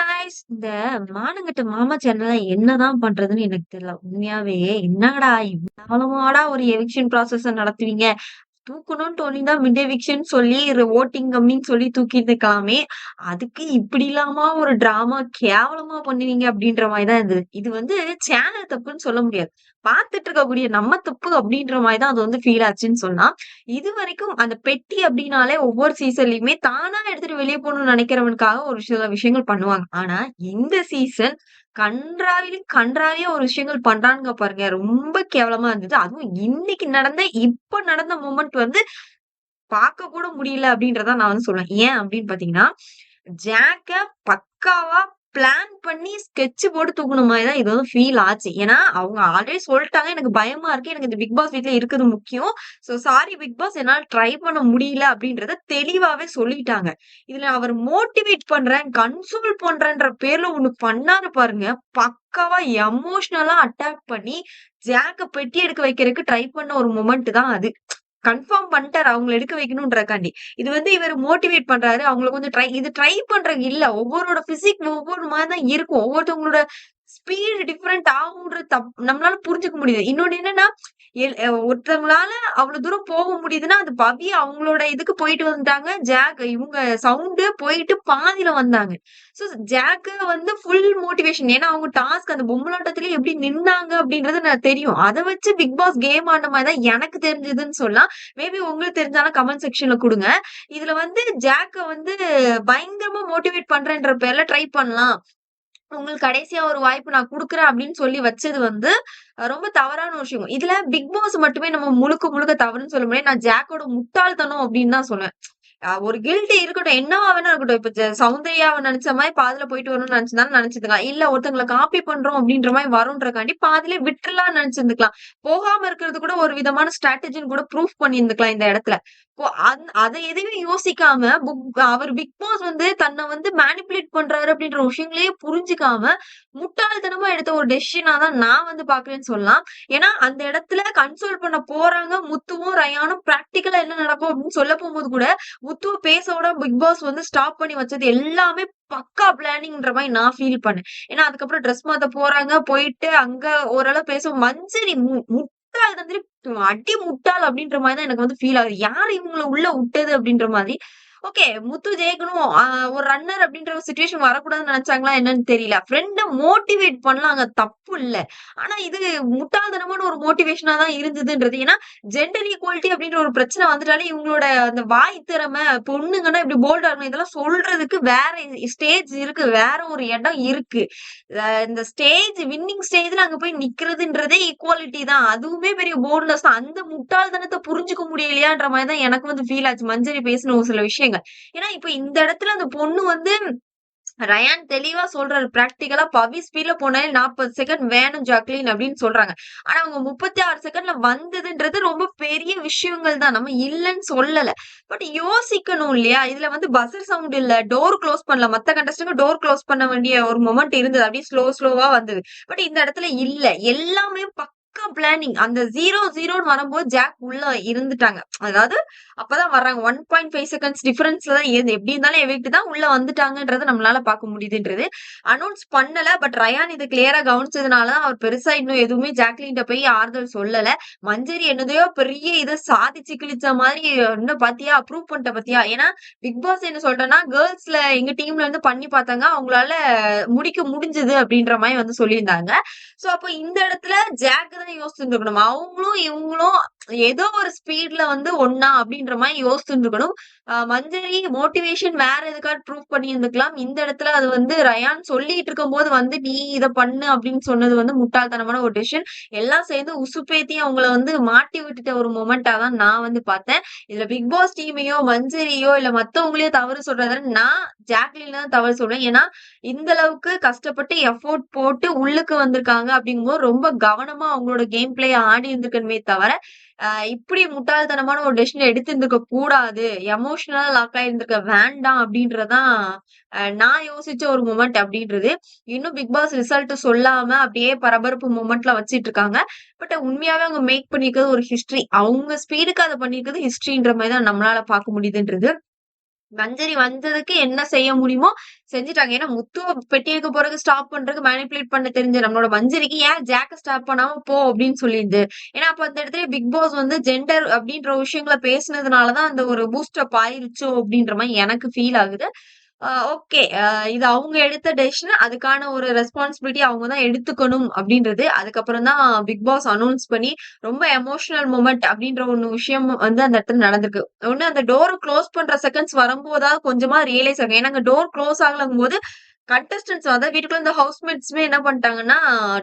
Guys இந்த மானங்கெட்ட மாமா சேனல்ல என்னதான் பண்றதுன்னு எனக்கு தெரியல. உண்மையாவே என்னடா இவ்வளவாடா ஒரு எவிக்ஷன் ப்ராசஸ நடத்துவீங்க? தூக்கணும்னு தோணினா மிட் எவிக்ஷன் சொல்லி ஓட்டிங் கம்மின்னு சொல்லி தூக்கியிருந்துக்கலாமே. அதுக்கு இப்படிலாமா ஒரு டிராமா கேவலமா பண்ணுவீங்க அப்படின்ற மாரி தான் இருந்தது. இது வந்து சேனல் தப்புன்னு சொல்ல முடியாது. பார்த்துட்டு இருக்கக்கூடிய நம்ம தப்பு அப்படின்ற மாரி தான் அது வந்து ஃபீல் ஆச்சுன்னு சொல்லலாம். இதுவரைக்கும் அந்த பெட்டி அப்படின்னாலே ஒவ்வொரு சீசன்லயுமே தானா எடுத்துட்டு வெளிய போணும்னு நினைக்கிறவனுக்காக ஒரு சில விஷயங்கள் பண்ணுவாங்க. ஆனா இந்த சீசன் கண்றாவியா ஒரு விஷயங்கள் பண்றானுங்க பாருங்க. ரொம்ப கேவலமா இருந்தது. அதுவும் இன்னைக்கு நடந்த இப்ப நடந்த மொமெண்ட் வந்து பார்க்க கூட முடியல அப்படின்றத நான் வந்து சொல்லுவேன். ஏன் அப்படின்னு பார்த்தீங்கன்னா, ஜாக்க பக்காவா பிளான் பண்ணி ஸ்கெட்ச் போட்டு தூக்குன மாரி தான் இது வந்து ஃபீல் ஆச்சு. ஏன்னா, அவங்க ஆல்ரெடி சொல்ட்டாங்க, "எனக்கு பயமா இருக்கு. எனக்கு இந்த பிக் பாஸ் வீட்ல இருக்கது முக்கியம். சோ சாரி பிக் பாஸ் என்னால ட்ரை பண்ண முடியல." அப்படின்றத தெளிவாவே சொல்லிட்டாங்க. இதுல அவர் மோட்டிவேட் பண்றேன், கன்சோல் பண்றேன்ற பேர்ல ஒண்ணு பண்ணாரு பாருங்க. பக்காவா எமோஷனலா அட்டாக் பண்ணி, ஜாக்க பெட்டி எடுக்க வைக்கிறதுக்கு ட்ரை பண்ண ஒரு மொமெண்ட் தான் அது. கன்ஃபார்ம் பண்ணிட்டாரு அவங்கள எடுக்க வைக்கணும்ன்றக்காண்டி. இது வந்து இவரு மோட்டிவேட் பண்றாரு. அவங்கள கொஞ்சம் ட்ரை பண்றது இல்ல. ஒவ்வொருவரோட பிசிக் ஒவ்வொரு மாரி தான் இருக்கும். ஒவ்வொருத்தவங்களோட ஸ்பீடு டிஃபரெண்ட் ஆகும்ன்றது நம்மளால புரிஞ்சுக்க முடியுது. இன்னொன்னு என்னன்னா, ஒருத்தவங்களால அவ்வளவு தூரம் போக முடியுதுன்னா, அது பவி அவங்களோட இதுக்கு போயிட்டு வந்துட்டாங்க. ஜாக் இவங்க சவுண்டு போயிட்டு பாதியில வந்தாங்க. சோ ஜாக்கு வந்து ஃபுல் மோட்டிவேஷன். ஏன்னா அவங்க டாஸ்க் அந்த பொம்மலாட்டத்திலேயே எப்படி நின்னாங்க அப்படின்றது நான் தெரியும். அத வச்சு பிக் பாஸ் கேம் ஆடுன மாரி தான் எனக்கு தெரிஞ்சதுன்னு சொல்லலாம். மேபி உங்களுக்கு தெரிஞ்சாலும் கமெண்ட் செக்ஷன்ல குடுங்க. இதுல வந்து ஜாக்க வந்து பயங்கரமா மோட்டிவேட் பண்றேன்ற பேர்ல ட்ரை பண்ணலாம். உங்களுக்கு கடைசியா ஒரு வாய்ப்பு நான் குடுக்குறேன் அப்படின்னு சொல்லி வச்சது வந்து ரொம்ப தவறான ஒரு விஷயம். இதுல பிக் பாஸ் மட்டுமே நம்ம முழுக்க முழுக்க தவறுன்னு சொல்ல முடியாது. நான் ஜாக்கோட முட்டாள்தனம் அப்படின்னு தான் சொல்லுவேன். ஒரு கில்ட் இருக்கட்டும். என்னவா வேணா இருக்கட்டும். இப்ப சௌந்தர்யாவ நெனச்ச மாரி பாதியில போயிட்டு வரணும்னு நெனச்சிருந்தாலும் நெனச்சுக்கலாம். இல்ல ஒருத்தங்கள காப்பி பண்றோம் அப்டின்ற மாரி வரும்ன்றக்காண்டி பாதியிலே விட்டுறலாம்னு நெனச்சிருந்துக்கலாம். போகாம இருக்கிறது கூட ஒரு விதமான ஸ்ட்ராட்டஜின்னு கூட ப்ரூஃப் பண்ணியிருந்துக்கலாம் இந்த இடத்துல. அத எதுவுமே யோசிக்காம அவர் பிக் பாஸ் வந்து தன்ன வந்து மேனிபுலேட் பண்றாரு அப்டின்ற விஷயங்களையே புரிஞ்சுக்காம, முட்டாள்தனமா எடுத்த ஒரு டெசிஷனா தான் நான் வந்து பார்க்குறேன்னு சொல்லலாம். ஏன்னா, அந்த இடத்துல கன்சோல் பண்ண போறாங்க. முத்துவும், ரயானும் பிராக்டிகலா என்ன நடக்கும் அப்டின்னு சொல்ல போம்போது கூட முத்துவ பேச விடாம பிக் பாஸ் வந்து ஸ்டாப் பண்ணி வச்சது எல்லாமே பக்கா பிளானிங்ன்ற மாரி நான் ஃபீல் பண்ணேன். ஏன்னா, அதுக்கப்புறம் ட்ரெஸ் மாத்த போறாங்க. போயிட்டு அங்க ஓரளவு பேசும் மஞ்சரி முட்டாள் தந்திரி அடி முட்டாள் அப்டின்ற மாரி தான் எனக்கு வந்து ஃபீல் ஆகுது. யார் இவங்கள உள்ள உட்டது அப்டின்ற மாதிரி. ஓகே. முத்து ஜெயிக்கணும். ஒரு ரன்னர் அப்டின்ற ஒரு சிச்சுவேஷன் வரக்கூடாதுன்னு நெனச்சாங்களா என்னன்னு தெரியல. ஃப்ரெண்ட மோட்டிவேட் பண்ணலாங்க. தப்பு இல்ல. ஆனா இது முட்டாள்தனமான ஒரு மோட்டிவேஷனா தான் இருந்ததுன்றது. ஏன்னா, ஜெண்டர் ஈக்வாலிட்டி அப்டின்ற ஒரு பிரச்சனை வந்துட்டாலே இவங்களோட அந்த வாய் திறமை, பொண்ணுங்கன்னா இப்டி போல்டா இருக்கணும். இதெல்லாம் சொல்றதுக்கு வேற ஸ்டேஜ் இருக்கு. வேற ஒரு இடம் இருக்கு. இந்த வின்னிங் ஸ்டேஜ்ல அங்க போய் நிக்கிறதுன்றதே ஈக்வாலிட்டி தான். அதுவுமே பெரிய போல்ட்னஸ் தான். அந்த முட்டாள்தனத்த புரிஞ்சுக்க முடியலையான்ற மாரி தான் எனக்கு வந்து ஃபீல் ஆச்சு. மஞ்சரி பேசின ஒரு சில விஷயங்கள். ஏன்னா, இப்ப இந்த இடத்துல அந்த பொண்ணு வந்து ரயான் தெளிவா சொல்றாரு. பிராக்டிகலா பவி ஸ்பீட்ல போனாலே 40 செகண்ட் வேணும் ஜாக்லின் அப்படின்னு சொல்றாங்க. ஆனா அவங்க 36 செகண்ட்ல வந்ததுன்றது ரொம்ப பெரிய விஷயங்கள் தான். நம்ம இல்லன்னு சொல்லல. பட் யோசிக்கணும் இல்லையா? இதுல வந்து பஸர் சவுண்ட் இல்ல. டோர் க்ளோஸ் பண்ணல. மத்த கண்டஸ்டன்ட் டோர் க்ளோஸ் பண்ண வேண்டிய ஒரு மொமெண்ட் இருந்தது. அப்படியே ஸ்லோவா வந்தது. பட் இந்த இடத்துல இல்ல. எல்லாமே பக்கா பிளானிங். அந்த 0-0ன்னு வரும்போது ஜாக் உள்ள இருந்துட்டாங்க. அதாவது அப்பதான் வர்றாங்க. 1.5 செகண்ட்ஸ் டிஃபரன்ஸ்ல தான் எப்படி இருந்தாலும் எவிக்ட் தான் உள்ள வந்துட்டாங்கன்றத நம்மளால பார்க்க முடியுதுன்றது. அனௌன்ஸ் பண்ணல. பட் ரயான் இத கிளியரா கவனிச்சதுனால தான் அவர் பெருசா இன்னும் எதுவுமே ஜாக்லின்ட்ட போய் ஆறுதல் சொல்லல. மஞ்சரி என்னதையோ பெரிய இத சாதிச்சு கிழிச்ச மாதிரி இன்னும் பாத்தியா அப்ரூவ் பண்ணிட்ட பாத்தியா? ஏன்னா பிக் பாஸ் என்ன சொல்றேன்னா, கேர்ள்ஸ்ல எங்க டீம்ல இருந்து பண்ணி பார்த்தாங்க. அவங்களால முடிக்க முடிஞ்சது அப்படின்ற மாரி வந்து சொல்லியிருந்தாங்க. சோ அப்ப இந்த இடத்துல ஜாக் தான் யோசிச்சிருந்திருக்கணும். அவங்களும் இவங்களும் ஏதோ ஒரு ஸ்பீட்ல வந்து ஒண்ணா அப்படின்ற மாரி யோசிச்சிருந்துக்கணும். மஞ்சரி மோட்டிவேஷன் வேற எதுக்காவது ப்ரூவ் பண்ணியிருந்துக்கலாம். இந்த இடத்துல அது வந்து ரயான் சொல்லிட்டு இருக்கும்போது வந்து நீ இத பண்ணு அப்படின்னு சொன்னது வந்து முட்டாள்தனமான ஒரு டெசிஷன். எல்லாம் சேர்ந்து உசுப்பேத்தி அவங்கள வந்து மாட்டி விட்டுட்ட ஒரு மொமெண்ட்டா தான் நான் வந்து பார்த்தேன். இதுல பிக் பாஸ் டீமையோ, மஞ்சரியோ இல்ல மத்தவங்களையோ தவறு சொல்றத நான் ஜாக்லின் தான் தவறு சொல்றேன். ஏன்னா, இந்த அளவுக்கு கஷ்டப்பட்டு எஃபோர்ட் போட்டு உள்ளுக்கு வந்திருக்காங்க அப்படிங்கும்போது ரொம்ப கவனமா அவங்களோட கேம் பிளே ஆடி இருந்திருக்கணுமே தவிர, இப்படி முட்டாள்தனமான ஒரு டெசிஷன் எடுத்திருந்திருக்க கூடாது. எமோஷனலா லாக் ஆயிருந்திருக்க வேண்டாம் அப்படின்றதான் நான் யோசிச்ச ஒரு மொமெண்ட் அப்படின்றது. இன்னும் பிக் பாஸ் ரிசல்ட் சொல்லாம அப்படியே பரபரப்பு மொமெண்ட்ல வச்சுட்டு இருக்காங்க. பட் உண்மையாவே அவங்க மேக் பண்ணியிருக்கிறது ஒரு ஹிஸ்டரி. அவங்க ஸ்பீடுக்கு அத பண்ணியிருக்கிறது ஹிஸ்டரின்ற மாரி தான் நம்மளால பார்க்க முடியுதுன்றது. மஞ்சரி வந்ததுக்கு என்ன செய்ய முடியுமோ செஞ்சுட்டாங்க. ஏன்னா முத்துவ பெட்டி வைக்க போறதுக்கு ஸ்டாப் பண்றதுக்கு மேனிபுலேட் பண்ண தெரிஞ்ச நம்மளோட மஞ்சரிக்கு ஏன் ஜாக்க ஸ்டாப் பண்ணாம போ அப்படின்னு சொல்லிடுது. ஏன்னா அப்ப அந்த இடத்துல பிக் பாஸ் வந்து ஜெண்டர் அப்படின்ற விஷயங்கள பேசுனதுனாலதான் அந்த ஒரு பூஸ்டப் ஆயிருச்சோ அப்படின்ற மாதிரி எனக்கு ஃபீல் ஆகுது. ஓகே. இது அவங்க எடுத்த டெசிஷன். அதுக்கான ஒரு ரெஸ்பான்சிபிலிட்டி அவங்க தான் எடுத்துக்கணும் அப்படின்றது. அதுக்கப்புறம் தான் பிக் பாஸ் அனௌன்ஸ் பண்ணி ரொம்ப எமோஷனல் மொமெண்ட் அப்படின்ற ஒண்ணு விஷயம் வந்து அந்த இடத்துல நடந்திருக்கு. ஒண்ணு அந்த டோர் க்ளோஸ் பண்ற செகண்ட்ஸ் வரும்போதாவது கொஞ்சமா ரியலைஸ் ஆகும். ஏன்னா அங்க டோர் க்ளோஸ் ஆகலங்கும்போது கண்டஸ்டன்ட்ஸ் அதாவது வீட்டுக்குள்ள இந்த ஹவுஸ்மேட்ஸ்மே என்ன பண்ணிட்டாங்கன்னா,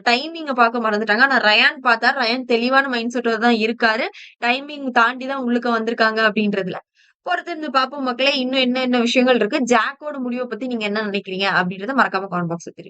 டைமிங்க பார்க்க மறந்துட்டாங்க. ஆனா ரயான் பார்த்தாரு. ரயான் தெளிவான மைண்ட் செட்டோட தான் இருக்காரு. டைமிங் தாண்டி தான் உள்ளுக்க வந்திருக்காங்க அப்படின்றதுல. பொறுத்திருந்து பார்ப்போம் மக்களே. இன்னும் என்னென்ன விஷயங்கள் இருக்கு. ஜாக்கோட முடிவ பத்தி நீங்க என்ன நினைக்கிறீங்க? அப்படின்றத மறக்காம கமெண்ட் பாக்ஸ்ல தெரிவிங்க.